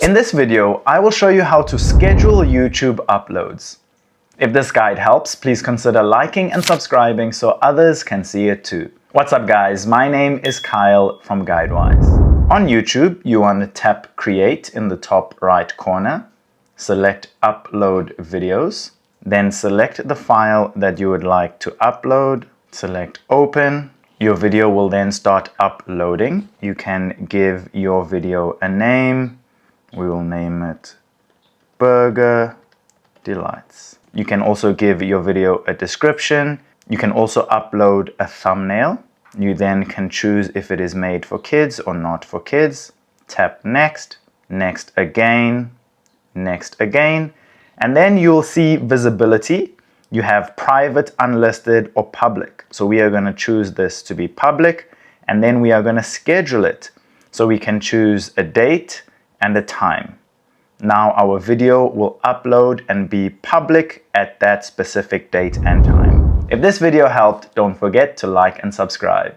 In this video, I will show you how to schedule YouTube uploads. If this guide helps, please consider liking and subscribing so others can see it too. What's up guys, my name is Kyle from GuideWise. On YouTube, you want to tap Create in the top right corner, select Upload Videos, then select the file that you would like to upload, select Open. Your video will then start uploading. You can give your video a name. We will name it Burger Delights. You can also give your video a description. You can also upload a thumbnail. You then can choose if it is made for kids or not for kids. Tap Next, Next again, Next again, and then you'll see visibility. You have private, unlisted, or public. So we are going to choose this to be public, and then we are going to schedule it. So we can choose a date and a time. Now our video will upload and be public at that specific date and time. If this video helped, don't forget to like and subscribe.